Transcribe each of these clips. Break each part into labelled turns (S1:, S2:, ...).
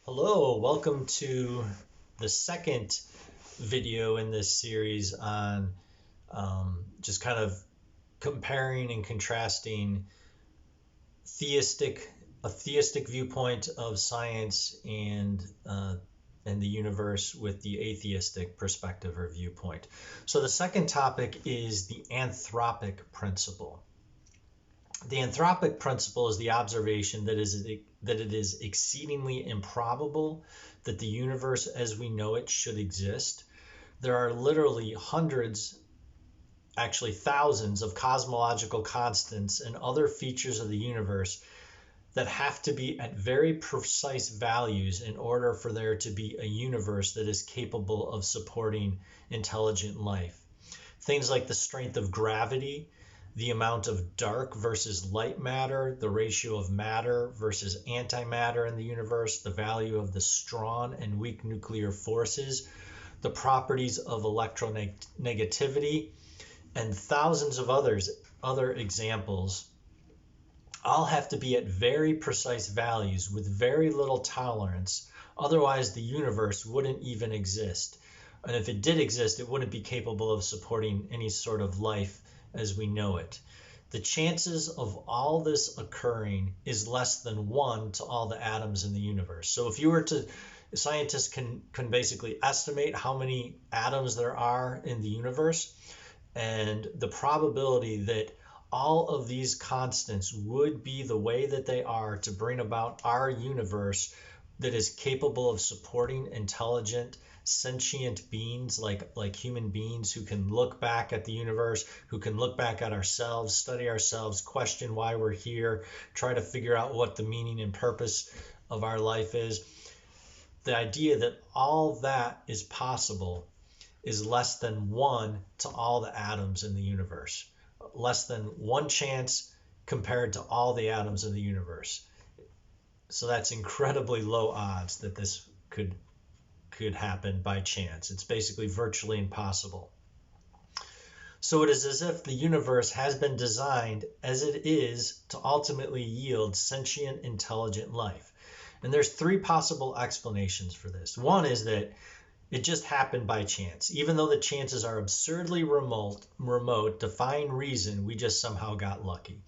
S1: Hello, welcome to the second video in this series on just kind of comparing and contrasting theistic a theistic viewpoint of science and the universe with the atheistic perspective or viewpoint. So the second topic is the anthropic principle. The anthropic principle is the observation that it is exceedingly improbable that the universe as we know it should exist. There are literally hundreds, actually thousands of cosmological constants and other features of the universe that have to be at very precise values in order for there to be a universe that is capable of supporting intelligent life. Things like the strength of gravity, the amount of dark versus light matter, the ratio of matter versus antimatter in the universe, the value of the strong and weak nuclear forces, the properties of electronegativity, and thousands of other examples all have to be at very precise values with very little tolerance. Otherwise, the universe wouldn't even exist. And if it did exist, it wouldn't be capable of supporting any sort of life as we know it. The chances of all this occurring is less than 1 to all the atoms in the universe. So if you were to, scientists can basically estimate how many atoms there are in the universe, and the probability that all of these constants would be the way that they are to bring about our universe that is capable of supporting intelligent sentient beings like human beings who can look back at the universe, who can look back at ourselves, study ourselves, question why we're here, try to figure out what the meaning and purpose of our life is. The idea that all that is possible is less than 1 to all the atoms in the universe, less than 1 chance compared to all the atoms in the universe. So that's incredibly low odds that this could happen by chance. It's basically virtually impossible. So it is as if the universe has been designed as it is to ultimately yield sentient, intelligent life. And there's 3 possible explanations for this. One is that it just happened by chance. Even though the chances are absurdly remote, defying reason, we just somehow got lucky.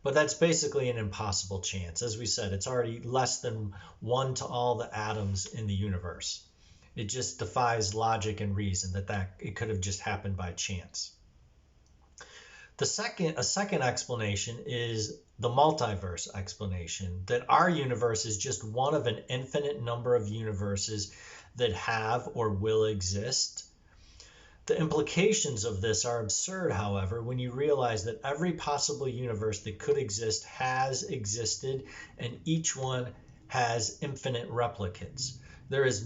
S1: But that's basically an impossible chance. As we said, it's already less than 1 to all the atoms in the universe. It just defies logic and reason that it could have just happened by chance. A second explanation is the multiverse explanation, that our universe is just one of an infinite number of universes that have or will exist. The implications of this are absurd, however, when you realize that every possible universe that could exist has existed, and each one has infinite replicates. There's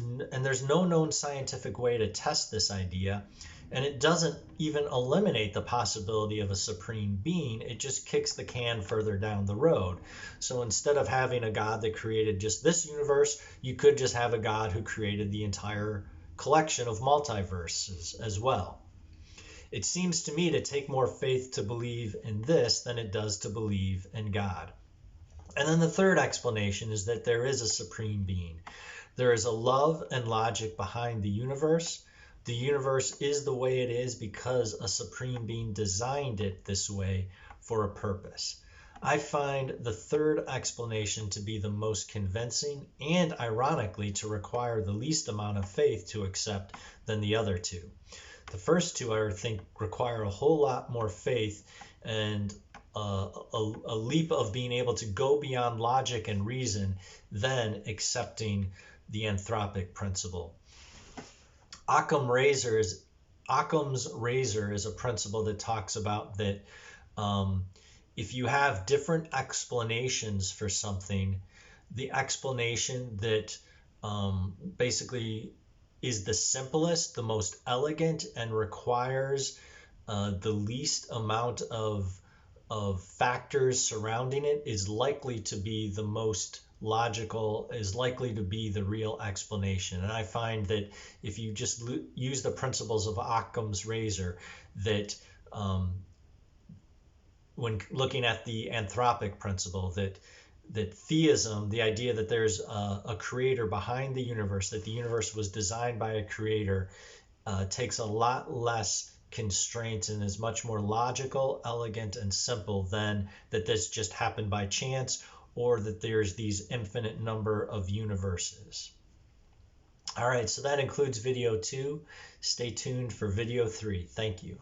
S1: no known scientific way to test this idea, and it doesn't even eliminate the possibility of a supreme being. It just kicks the can further down the road. So instead of having a God that created just this universe, you could just have a God who created the entire collection of multiverses as well. It seems to me to take more faith to believe in this than it does to believe in God. And then the third explanation is that there is a supreme being. There is a love and logic behind the universe. The universe is the way it is because a supreme being designed it this way for a purpose. I find the third explanation to be the most convincing and, ironically, to require the least amount of faith to accept than the other 2. The first 2, I think, require a whole lot more faith and a leap of being able to go beyond logic and reason than accepting the anthropic principle. Occam's razor is a principle that talks about that if you have different explanations for something, the explanation that basically is the simplest, the most elegant, and requires the least amount of factors surrounding it is likely to be the most logical, is likely to be the real explanation. And I find that if you just use the principles of Occam's razor, that when looking at the anthropic principle, that that theism, the idea that there's a creator behind the universe, that the universe was designed by a creator, takes a lot less constraints and is much more logical, elegant, and simple than that this just happened by chance, or that there's these infinite number of universes. All right, so that includes video 2. Stay tuned for video 3. Thank you.